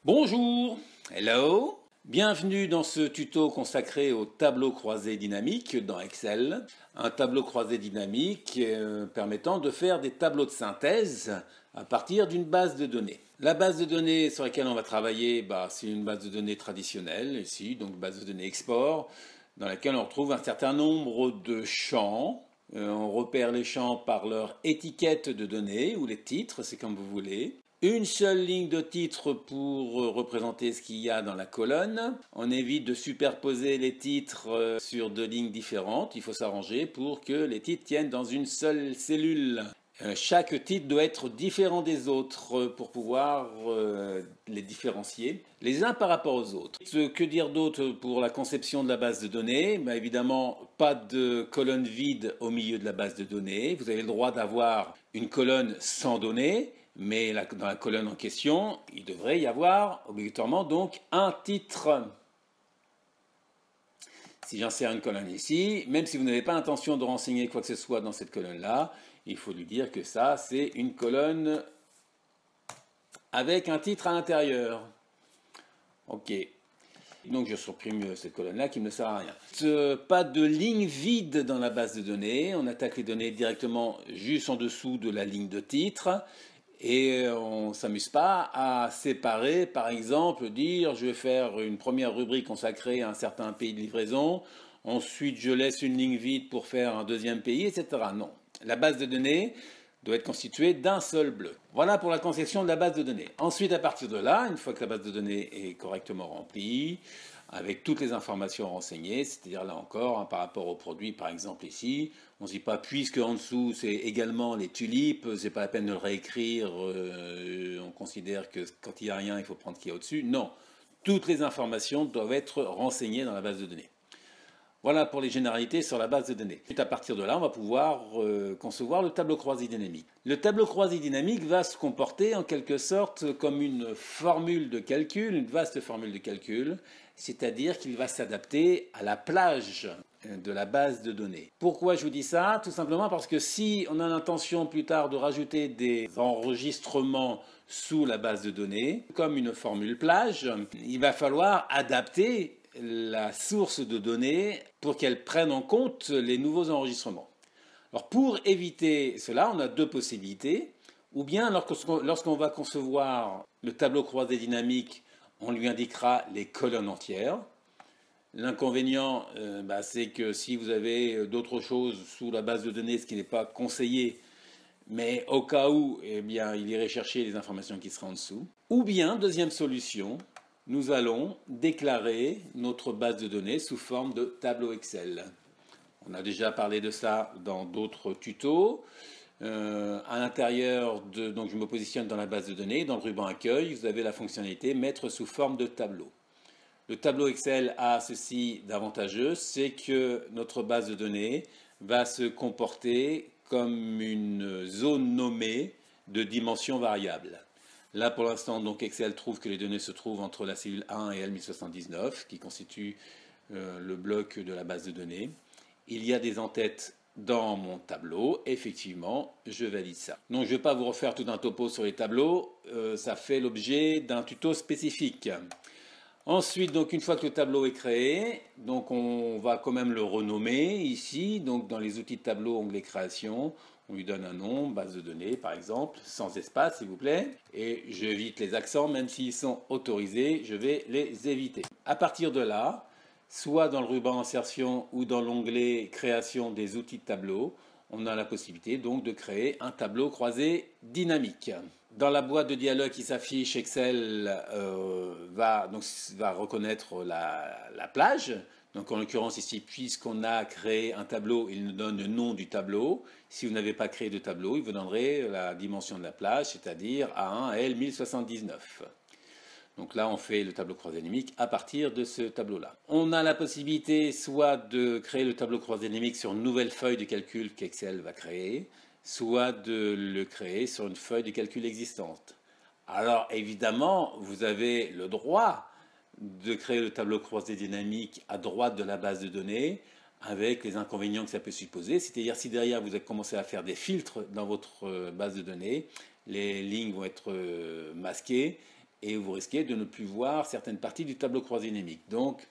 Bonjour, hello, bienvenue dans ce tuto consacré au tableau croisé dynamique dans Excel. Un tableau croisé dynamique permettant de faire des tableaux de synthèse à partir d'une base de données. La base de données sur laquelle on va travailler, c'est une base de données traditionnelle, ici, donc base de données export, dans laquelle on retrouve un certain nombre de champs. On repère les champs par leur étiquette de données ou les titres, c'est comme vous voulez. Une seule ligne de titre pour représenter ce qu'il y a dans la colonne. On évite de superposer les titres sur deux lignes différentes. Il faut s'arranger pour que les titres tiennent dans une seule cellule. Chaque titre doit être différent des autres pour pouvoir les différencier les uns par rapport aux autres. Que dire d'autre pour la conception de la base de données? Évidemment, pas de colonne vide au milieu de la base de données. Vous avez le droit d'avoir une colonne sans données, mais dans la colonne en question, il devrait y avoir obligatoirement donc un titre. Si j'insère une colonne ici, même si vous n'avez pas l'intention de renseigner quoi que ce soit dans cette colonne-là, il faut lui dire que ça, c'est une colonne avec un titre à l'intérieur. Ok. Donc je supprime cette colonne-là qui ne sert à rien. Pas de ligne vide dans la base de données. On attaque les données directement juste en dessous de la ligne de titre. Et on ne s'amuse pas à séparer, par exemple, dire je vais faire une première rubrique consacrée à un certain pays de livraison, ensuite je laisse une ligne vide pour faire un deuxième pays, etc. Non. La base de données doit être constituée d'un seul bloc. Voilà pour la conception de la base de données. Ensuite, à partir de là, une fois que la base de données est correctement remplie, avec toutes les informations renseignées, c'est-à-dire là encore, par rapport au produit, par exemple ici, on ne se dit pas puisque en dessous c'est également les tulipes, c'est pas la peine de le réécrire, on considère que quand il n'y a rien, il faut prendre ce qu'il y a au-dessus. Non, toutes les informations doivent être renseignées dans la base de données. Voilà pour les généralités sur la base de données. Et à partir de là, on va pouvoir concevoir le tableau croisé dynamique. Le tableau croisé dynamique va se comporter en quelque sorte comme une formule de calcul, une vaste formule de calcul, c'est-à-dire qu'il va s'adapter à la plage de la base de données. Pourquoi je vous dis ça? Tout simplement parce que si on a l'intention plus tard de rajouter des enregistrements sous la base de données, comme une formule plage, il va falloir adapter la source de données pour qu'elle prenne en compte les nouveaux enregistrements. Alors pour éviter cela, on a deux possibilités. Ou bien lorsqu'on va concevoir le tableau croisé dynamique, on lui indiquera les colonnes entières. L'inconvénient, c'est que si vous avez d'autres choses sous la base de données, ce qui n'est pas conseillé, mais au cas où, il irait chercher les informations qui seraient en dessous. Ou bien, deuxième solution, nous allons déclarer notre base de données sous forme de tableau Excel. On a déjà parlé de ça dans d'autres tutos. À l'intérieur donc je me positionne dans la base de données. Dans le ruban accueil, vous avez la fonctionnalité mettre sous forme de tableau. Le tableau Excel a ceci d'avantageux, c'est que notre base de données va se comporter comme une zone nommée de dimension variable. Là, pour l'instant, donc Excel trouve que les données se trouvent entre la cellule 1 et L1079, qui constitue le bloc de la base de données. Il y a des entêtes dans mon tableau. Effectivement, je valide ça. Donc, je ne vais pas vous refaire tout un topo sur les tableaux. Ça fait l'objet d'un tuto spécifique. Ensuite, donc, une fois que le tableau est créé, donc on va quand même le renommer ici. Donc, dans les outils de tableau, onglet création, on lui donne un nom, base de données par exemple, sans espace s'il vous plaît. Et j'évite les accents, même s'ils sont autorisés, je vais les éviter. À partir de là, soit dans le ruban insertion ou dans l'onglet création des outils de tableau, on a la possibilité donc de créer un tableau croisé dynamique. Dans la boîte de dialogue qui s'affiche, Excel va reconnaître la plage. Donc en l'occurrence ici, puisqu'on a créé un tableau, il nous donne le nom du tableau. Si vous n'avez pas créé de tableau, il vous donnerait la dimension de la plage, c'est-à-dire A1 L1079. Donc là, on fait le tableau croisé dynamique à partir de ce tableau-là. On a la possibilité soit de créer le tableau croisé dynamique sur une nouvelle feuille de calcul qu'Excel va créer, soit de le créer sur une feuille de calcul existante. Alors évidemment, vous avez le droit de créer le tableau croisé dynamique à droite de la base de données, avec les inconvénients que ça peut supposer. C'est-à-dire si derrière vous avez commencé à faire des filtres dans votre base de données, les lignes vont être masquées et vous risquez de ne plus voir certaines parties du tableau croisé dynamique. Donc,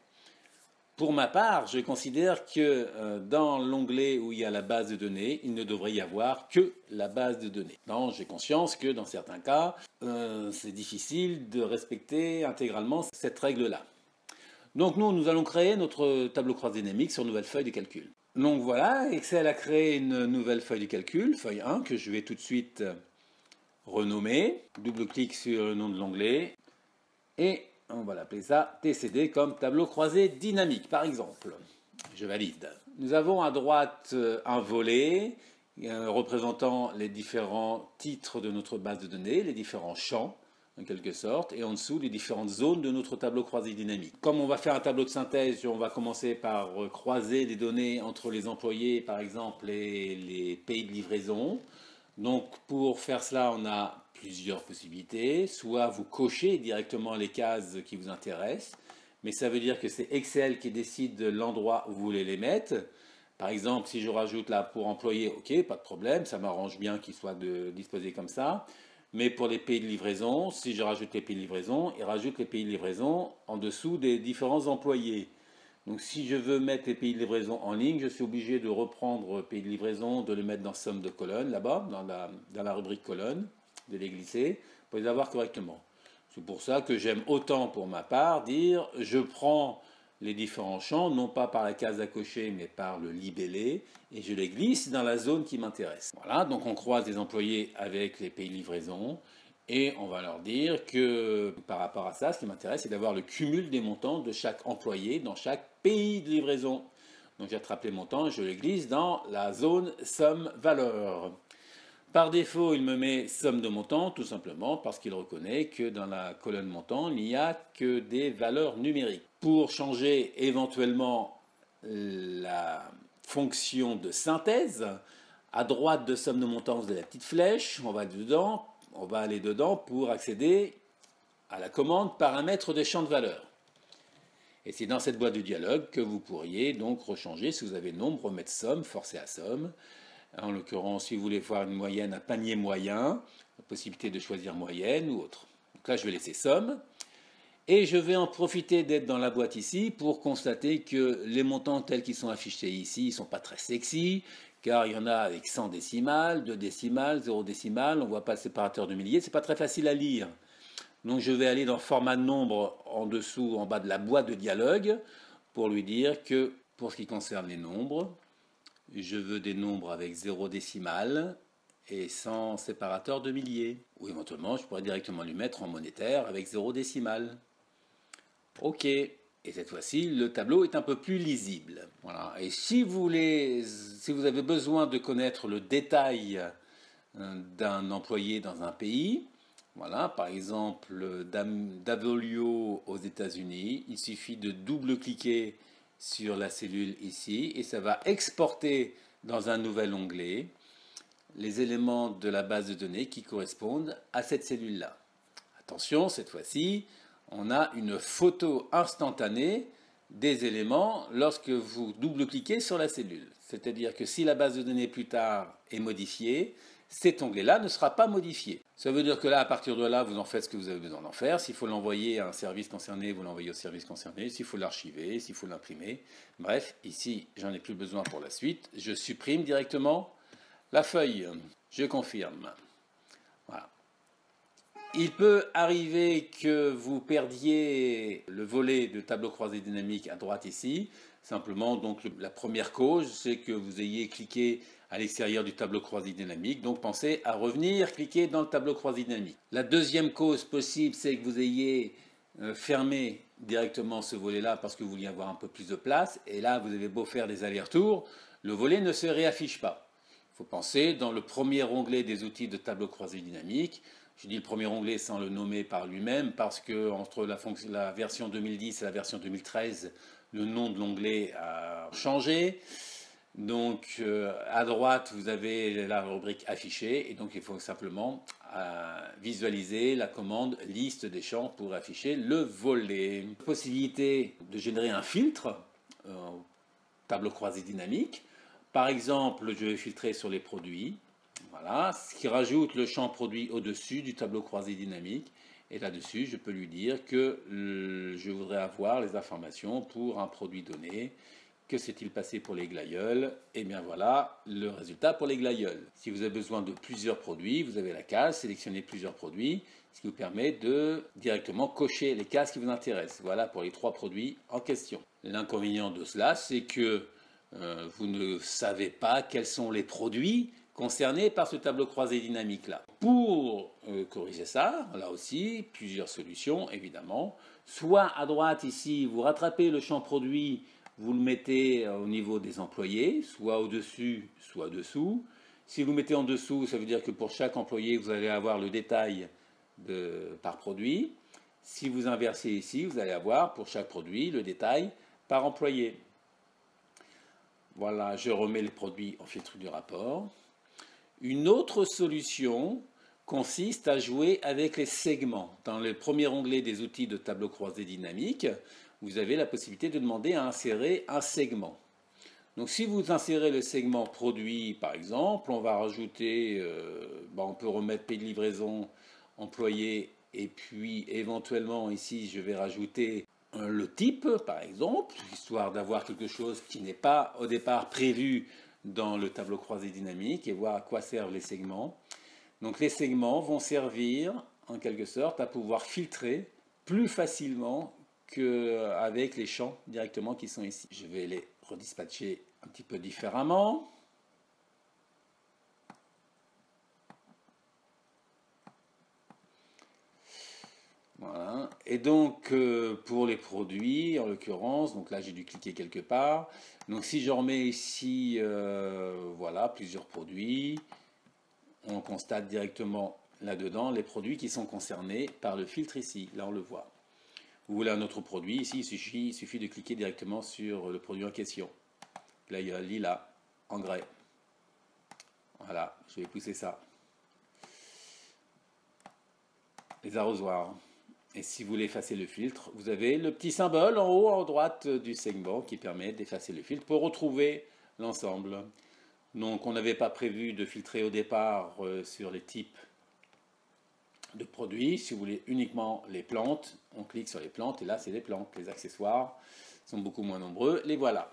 pour ma part, je considère que dans l'onglet où il y a la base de données, il ne devrait y avoir que la base de données. Non, j'ai conscience que dans certains cas, c'est difficile de respecter intégralement cette règle-là. Donc nous allons créer notre tableau croisé dynamique sur une nouvelle feuille de calcul. Donc voilà, Excel a créé une nouvelle feuille de calcul, feuille 1, que je vais tout de suite renommer. Double-clic sur le nom de l'onglet et on va l'appeler ça TCD comme tableau croisé dynamique, par exemple. Je valide. Nous avons à droite un volet représentant les différents titres de notre base de données, les différents champs, en quelque sorte, et en dessous les différentes zones de notre tableau croisé dynamique. Comme on va faire un tableau de synthèse, on va commencer par croiser les données entre les employés, par exemple, et les pays de livraison. Donc pour faire cela, on a plusieurs possibilités. Soit vous cochez directement les cases qui vous intéressent, mais ça veut dire que c'est Excel qui décide de l'endroit où vous voulez les mettre. Par exemple, si je rajoute là pour employé, ok, pas de problème, ça m'arrange bien qu'il soit disposé comme ça. Mais pour les pays de livraison, si je rajoute les pays de livraison, il rajoute les pays de livraison en dessous des différents employés. Donc si je veux mettre les pays de livraison en ligne, je suis obligé de reprendre pays de livraison, de le mettre dans somme de colonnes, là-bas, dans la rubrique colonnes, de les glisser, pour les avoir correctement. C'est pour ça que j'aime autant pour ma part dire, je prends les différents champs, non pas par la case à cocher, mais par le libellé, et je les glisse dans la zone qui m'intéresse. Voilà, donc on croise les employés avec les pays de livraison, et on va leur dire que par rapport à ça, ce qui m'intéresse, c'est d'avoir le cumul des montants de chaque employé dans chaque pays de livraison. Donc j'attrape les montants et je les glisse dans la zone somme-valeur. Par défaut, il me met somme de montants, tout simplement parce qu'il reconnaît que dans la colonne montant, il n'y a que des valeurs numériques. Pour changer éventuellement la fonction de synthèse, à droite de somme de montants, vous avez la petite flèche, on va aller dedans pour accéder à la commande paramètres des champs de valeur. Et c'est dans cette boîte de dialogue que vous pourriez donc rechanger, si vous avez nombre, remettre somme, forcer à somme. En l'occurrence, si vous voulez voir une moyenne, un panier moyen, la possibilité de choisir moyenne ou autre. Donc là, je vais laisser somme. Et je vais en profiter d'être dans la boîte ici pour constater que les montants tels qu'ils sont affichés ici, ils ne sont pas très sexy, car il y en a avec 100 décimales, 2 décimales, 0 décimales, on ne voit pas le séparateur de milliers, ce n'est pas très facile à lire. Donc je vais aller dans format de nombre en dessous, en bas de la boîte de dialogue, pour lui dire que pour ce qui concerne les nombres, je veux des nombres avec 0 décimales et sans séparateur de milliers. Ou éventuellement, je pourrais directement lui mettre en monétaire avec 0 décimales. OK. Et cette fois-ci, le tableau est un peu plus lisible. Voilà. Et si vous avez besoin de connaître le détail d'un employé dans un pays, voilà, par exemple Davolio aux États-Unis, il suffit de double-cliquer sur la cellule ici et ça va exporter dans un nouvel onglet les éléments de la base de données qui correspondent à cette cellule-là. Attention, cette fois-ci, on a une photo instantanée des éléments lorsque vous double-cliquez sur la cellule. C'est-à-dire que si la base de données plus tard est modifiée, cet onglet-là ne sera pas modifié. Ça veut dire que là, à partir de là, vous en faites ce que vous avez besoin d'en faire. S'il faut l'envoyer à un service concerné, vous l'envoyez au service concerné. S'il faut l'archiver, s'il faut l'imprimer. Bref, ici, j'en ai plus besoin pour la suite. Je supprime directement la feuille. Je confirme. Voilà. Il peut arriver que vous perdiez le volet de tableau croisé dynamique à droite ici. Simplement, donc la première cause, c'est que vous ayez cliqué à l'extérieur du tableau croisé dynamique. Donc pensez à revenir cliquer dans le tableau croisé dynamique. La deuxième cause possible, c'est que vous ayez fermé directement ce volet-là parce que vous vouliez avoir un peu plus de place. Et là, vous avez beau faire des allers-retours, le volet ne se réaffiche pas. Il faut penser dans le premier onglet des outils de tableau croisé dynamique. Je dis le premier onglet sans le nommer par lui-même parce que entre la version 2010 et la version 2013, le nom de l'onglet a changé. Donc à droite, vous avez la rubrique affichée et donc il faut simplement visualiser la commande liste des champs pour afficher le volet. Possibilité de générer un filtre tableau croisé dynamique. Par exemple, je vais filtrer sur les produits. Voilà, ce qui rajoute le champ produit au-dessus du tableau croisé dynamique. Et là-dessus, je peux lui dire que je voudrais avoir les informations pour un produit donné. Que s'est-il passé pour les glaïeuls? Et bien voilà le résultat pour les glaïeuls. Si vous avez besoin de plusieurs produits, vous avez la case, sélectionnez plusieurs produits, ce qui vous permet de directement cocher les cases qui vous intéressent. Voilà pour les 3 produits en question. L'inconvénient de cela, c'est que vous ne savez pas quels sont les produits concernés par ce tableau croisé dynamique là. Pour corriger ça, là aussi, plusieurs solutions évidemment. Soit à droite ici, vous rattrapez le champ produit, vous le mettez au niveau des employés, soit au-dessus, soit dessous. Si vous mettez en dessous, ça veut dire que pour chaque employé, vous allez avoir le détail par produit. Si vous inversez ici, vous allez avoir pour chaque produit le détail par employé. Voilà, je remets les produits en filtre du rapport. Une autre solution consiste à jouer avec les segments. Dans le premier onglet des outils de tableau croisé dynamique, vous avez la possibilité de demander à insérer un segment. Donc si vous insérez le segment produit par exemple, on va rajouter, on peut remettre pays de livraison, employé, et puis éventuellement ici je vais rajouter le type par exemple, histoire d'avoir quelque chose qui n'est pas au départ prévu dans le tableau croisé dynamique et voir à quoi servent les segments. Donc les segments vont servir en quelque sorte à pouvoir filtrer plus facilement qu'avec les champs directement qui sont ici. Je vais les redispatcher un petit peu différemment. Voilà. Et donc pour les produits, en l'occurrence, donc là j'ai dû cliquer quelque part. Donc si je remets ici, voilà, plusieurs produits, on constate directement là-dedans les produits qui sont concernés par le filtre ici. Là on le voit. Vous voulez un autre produit, ici il suffit de cliquer directement sur le produit en question. Là il y a lilas, engrais. Voilà, je vais pousser ça. Les arrosoirs. Et si vous voulez effacer le filtre, vous avez le petit symbole en haut à droite du segment qui permet d'effacer le filtre pour retrouver l'ensemble. Donc on n'avait pas prévu de filtrer au départ sur les types de produits. Si vous voulez uniquement les plantes, on clique sur les plantes et là c'est les plantes. Les accessoires sont beaucoup moins nombreux. Les voilà.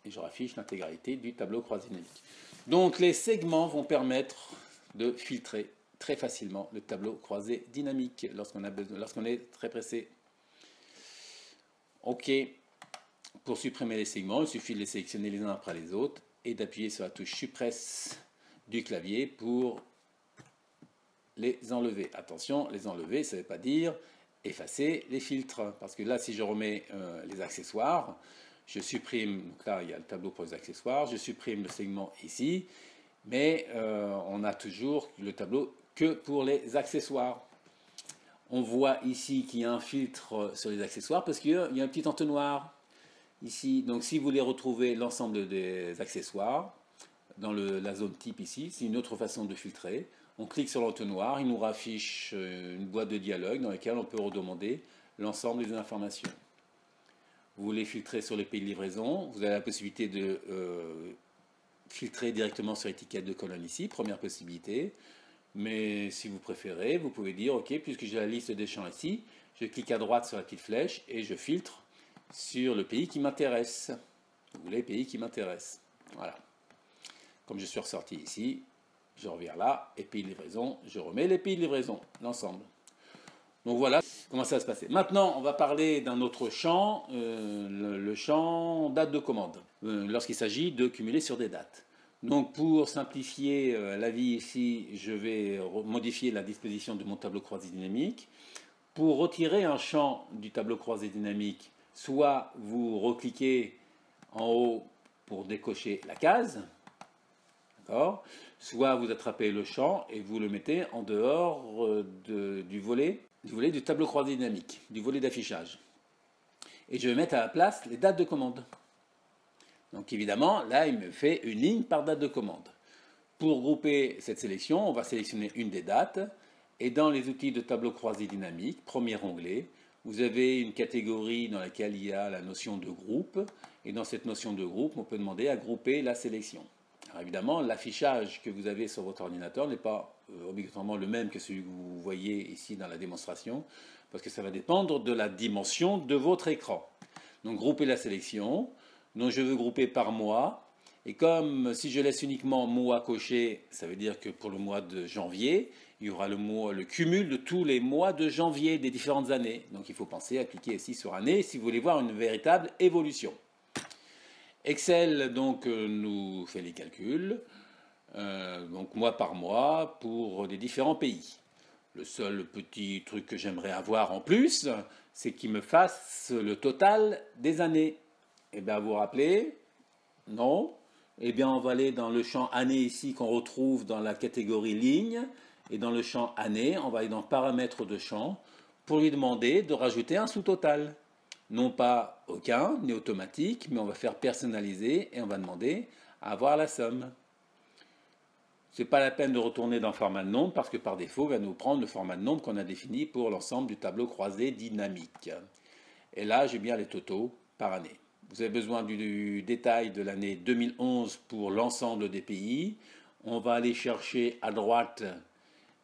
Et je raffiche l'intégralité du tableau croisé dynamique. Donc les segments vont permettre de filtrer très facilement le tableau croisé dynamique lorsqu'on est très pressé. OK. Pour supprimer les segments, il suffit de les sélectionner les uns après les autres et d'appuyer sur la touche suppresse du clavier pour les enlever. Attention, les enlever, ça ne veut pas dire effacer les filtres. Parce que là, si je remets les accessoires, je supprime, donc là il y a le tableau pour les accessoires, je supprime le segment ici, mais on a toujours le tableau que pour les accessoires. On voit ici qu'il y a un filtre sur les accessoires parce qu'il y a un petit entonnoir ici. Donc si vous voulez retrouver l'ensemble des accessoires dans la zone type ici, c'est une autre façon de filtrer. On clique sur l'entonnoir, il nous raffiche une boîte de dialogue dans laquelle on peut redemander l'ensemble des informations. Vous voulez filtrer sur les pays de livraison, vous avez la possibilité de filtrer directement sur l'étiquette de colonne ici, première possibilité. Mais si vous préférez, vous pouvez dire, ok, puisque j'ai la liste des champs ici, je clique à droite sur la petite flèche et je filtre sur le pays qui m'intéresse. Vous voulez pays qui m'intéresse. Voilà. Comme je suis ressorti ici, je reviens là, et pays de livraison, je remets les pays de livraison, l'ensemble. Donc voilà comment ça va se passer. Maintenant, on va parler d'un autre champ, le champ date de commande, lorsqu'il s'agit de cumuler sur des dates. Donc pour simplifier la vie ici, je vais modifier la disposition de mon tableau croisé dynamique. Pour retirer un champ du tableau croisé dynamique, soit vous recliquez en haut pour décocher la case, d'accord, soit vous attrapez le champ et vous le mettez en dehors du volet du tableau croisé dynamique, du volet d'affichage. Et je vais mettre à la place les dates de commande. Donc évidemment, là, il me fait une ligne par date de commande. Pour grouper cette sélection, on va sélectionner une des dates. Et dans les outils de tableau croisé dynamique, premier onglet, vous avez une catégorie dans laquelle il y a la notion de groupe. Et dans cette notion de groupe, on peut demander à grouper la sélection. Alors évidemment, l'affichage que vous avez sur votre ordinateur n'est pas obligatoirement le même que celui que vous voyez ici dans la démonstration, parce que ça va dépendre de la dimension de votre écran. Donc grouper la sélection, donc je veux grouper par mois, et comme si je laisse uniquement mois coché, ça veut dire que pour le mois de janvier, il y aura le cumul de tous les mois de janvier des différentes années. Donc il faut penser à cliquer ici sur année si vous voulez voir une véritable évolution. Excel donc nous fait les calculs, donc mois par mois pour les différents pays. Le seul petit truc que j'aimerais avoir en plus, c'est qu'il me fasse le total des années. Eh bien, vous vous rappelez? Non? Eh bien, on va aller dans le champ année ici qu'on retrouve dans la catégorie ligne. Et dans le champ année, on va aller dans paramètres de champ pour lui demander de rajouter un sous-total. Non pas aucun, ni automatique, mais on va faire personnaliser et on va demander à avoir la somme. Ce n'est pas la peine de retourner dans le format de nombre parce que par défaut, il va nous prendre le format de nombre qu'on a défini pour l'ensemble du tableau croisé dynamique. Et là, j'ai bien les totaux par année. Vous avez besoin du détail de l'année 2011 pour l'ensemble des pays. On va aller chercher à droite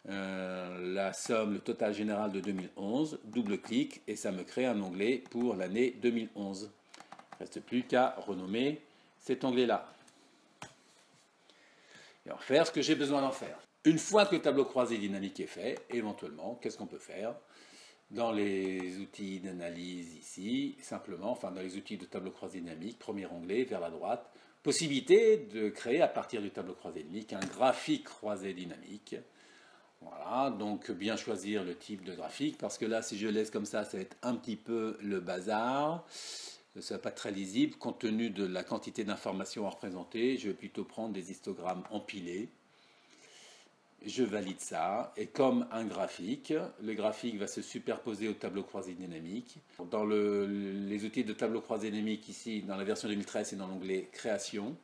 la somme, le total général de 2011. Double-clic et ça me crée un onglet pour l'année 2011. Il ne reste plus qu'à renommer cet onglet-là. Et en faire ce que j'ai besoin d'en faire. Une fois que le tableau croisé dynamique est fait, éventuellement, qu'est-ce qu'on peut faire? Dans les outils d'analyse ici, simplement, enfin dans les outils de tableau croisé dynamique, premier onglet vers la droite, possibilité de créer à partir du tableau croisé dynamique un graphique croisé dynamique. Voilà, donc bien choisir le type de graphique, parce que là, si je laisse comme ça va être un petit peu le bazar. Ça ne sera pas très lisible, compte tenu de la quantité d'informations à représenter. Je vais plutôt prendre des histogrammes empilés. Je valide ça, et comme un graphique, le graphique va se superposer au tableau croisé dynamique. Dans les outils de tableau croisé dynamique, ici, dans la version 2013, c'est dans l'onglet Création.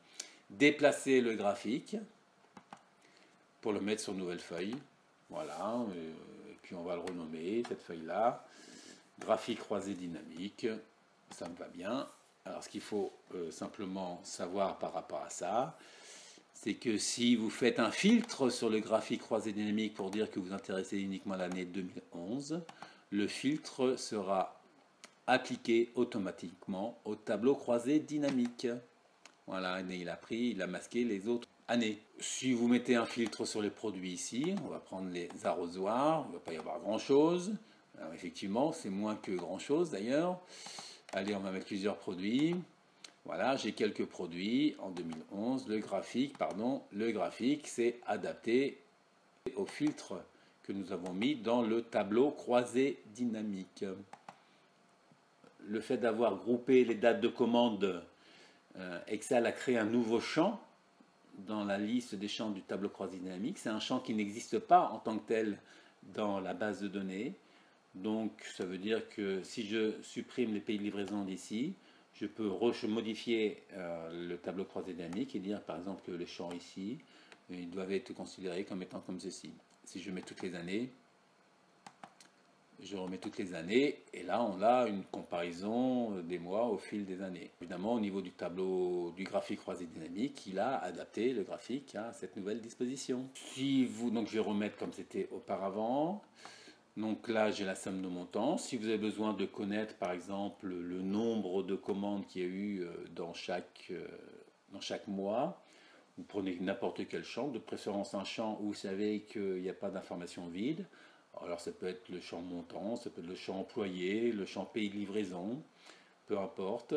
Déplacer le graphique pour le mettre sur nouvelle feuille. Voilà, et puis on va le renommer, cette feuille-là. Graphique croisé dynamique, ça me va bien. Alors ce qu'il faut simplement savoir par rapport à ça, c'est que si vous faites un filtre sur le graphique croisé dynamique pour dire que vous intéressez uniquement à l'année 2011, le filtre sera appliqué automatiquement au tableau croisé dynamique. Voilà, il a masqué les autres années. Si vous mettez un filtre sur les produits ici, on va prendre les arrosoirs, il ne va pas y avoir grand-chose. Alors effectivement, c'est moins que grand-chose d'ailleurs. Allez, on va mettre plusieurs produits. Voilà, j'ai quelques produits en 2011. Le graphique, c'est adapté au filtre que nous avons mis dans le tableau croisé dynamique. Le fait d'avoir groupé les dates de commande, Excel a créé un nouveau champ dans la liste des champs du tableau croisé dynamique. C'est un champ qui n'existe pas en tant que tel dans la base de données. Donc ça veut dire que si je supprime les pays de livraison d'ici, je peux modifier le tableau croisé dynamique et dire par exemple que les champs ici, ils doivent être considérés comme étant comme ceci. Si je mets toutes les années, je remets toutes les années et là on a une comparaison des mois au fil des années. Évidemment au niveau du tableau du graphique croisé dynamique, il a adapté le graphique à cette nouvelle disposition. Donc je vais remettre comme c'était auparavant. Donc là, j'ai la somme de montants. Si vous avez besoin de connaître, par exemple, le nombre de commandes qu'il y a eu dans chaque mois, vous prenez n'importe quel champ, de préférence un champ où vous savez qu'il n'y a pas d'information vide. Alors ça peut être le champ montant, ça peut être le champ employé, le champ pays de livraison, peu importe,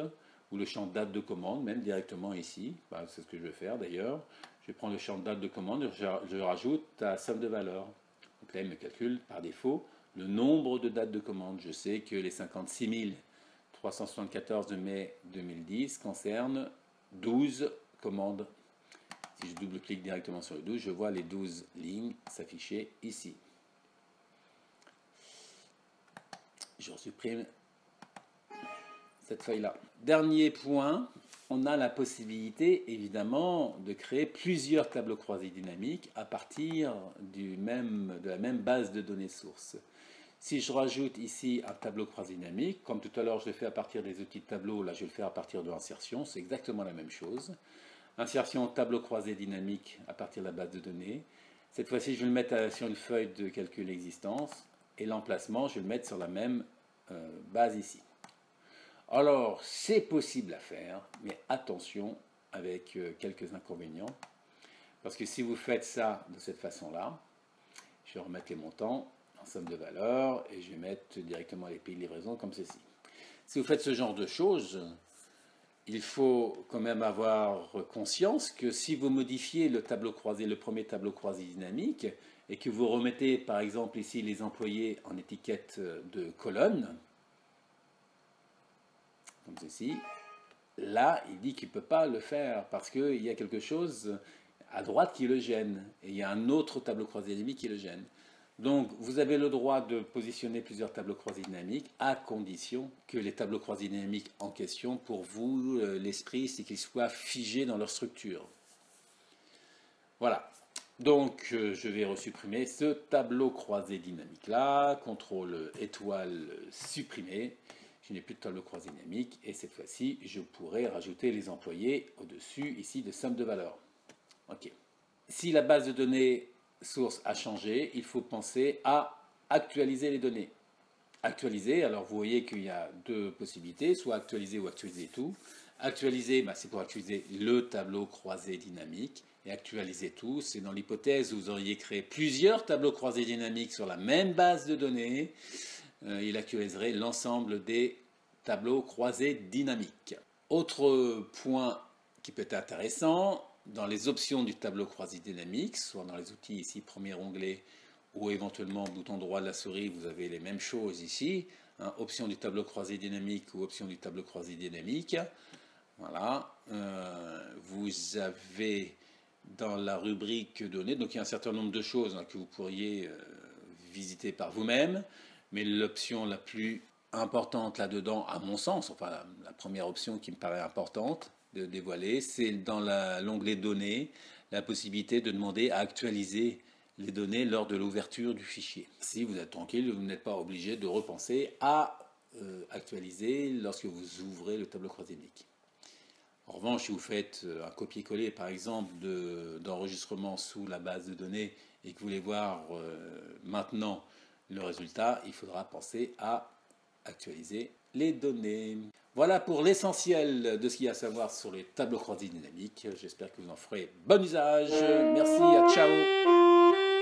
ou le champ date de commande, même directement ici. Bah, c'est ce que je vais faire d'ailleurs. Je vais prendre le champ date de commande et je rajoute la somme de valeur. Donc là, il me calcule par défaut le nombre de dates de commande. Je sais que les 56 374 de mai 2010 concernent 12 commandes. Si je double-clique directement sur le 12, je vois les 12 lignes s'afficher ici. Je supprime cette feuille-là. Dernier point, on a la possibilité évidemment de créer plusieurs tableaux croisés dynamiques à partir de la même base de données source. Si je rajoute ici un tableau croisé dynamique, comme tout à l'heure je l'ai fait à partir des outils de tableau, là je vais le faire à partir de l'insertion, c'est exactement la même chose. Insertion tableau croisé dynamique à partir de la base de données. Cette fois-ci, je vais le mettre sur une feuille de calcul existence et l'emplacement, je vais le mettre sur la même base ici. Alors, c'est possible à faire, mais attention avec quelques inconvénients. Parce que si vous faites ça de cette façon-là, je vais remettre les montants en somme de valeur et je vais mettre directement les pays de livraison comme ceci. Si vous faites ce genre de choses, il faut quand même avoir conscience que si vous modifiez le tableau croisé, le premier tableau croisé dynamique, et que vous remettez par exemple ici les employés en étiquette de colonne, comme ceci, là il dit qu'il ne peut pas le faire parce qu'il y a quelque chose à droite qui le gêne, et il y a un autre tableau croisé dynamique qui le gêne. Donc, vous avez le droit de positionner plusieurs tableaux croisés dynamiques à condition que les tableaux croisés dynamiques en question, pour vous, l'esprit, c'est qu'ils soient figés dans leur structure. Voilà. Donc, je vais resupprimer ce tableau croisé dynamique-là. CTRL étoile supprimer. Je n'ai plus de tableau croisé dynamique. Et cette fois-ci, je pourrai rajouter les employés au-dessus, ici, de somme de valeur. OK. Si la base de données source a changé, il faut penser à actualiser les données. Actualiser, alors vous voyez qu'il y a deux possibilités, soit actualiser ou actualiser tout. Actualiser, c'est pour actualiser le tableau croisé dynamique. Et actualiser tout, c'est dans l'hypothèse où vous auriez créé plusieurs tableaux croisés dynamiques sur la même base de données. Il actualiserait l'ensemble des tableaux croisés dynamiques. Autre point qui peut être intéressant, dans les options du tableau croisé dynamique, soit dans les outils ici, premier onglet, ou éventuellement bouton droit de la souris, vous avez les mêmes choses ici, hein, option du tableau croisé dynamique ou option du tableau croisé dynamique. Voilà, vous avez dans la rubrique données, donc il y a un certain nombre de choses que vous pourriez visiter par vous-même, mais l'option la plus importante là-dedans, à mon sens, enfin la première option qui me paraît importante, de dévoiler, c'est dans l'onglet données, la possibilité de demander à actualiser les données lors de l'ouverture du fichier. Si vous êtes tranquille, vous n'êtes pas obligé de repenser à actualiser lorsque vous ouvrez le tableau croisé dynamique. En revanche, si vous faites un copier-coller, par exemple, d'enregistrement sous la base de données et que vous voulez voir maintenant le résultat, il faudra penser à actualiser les données. Voilà pour l'essentiel de ce qu'il y a à savoir sur les tableaux croisés dynamiques. J'espère que vous en ferez bon usage. Merci, à ciao.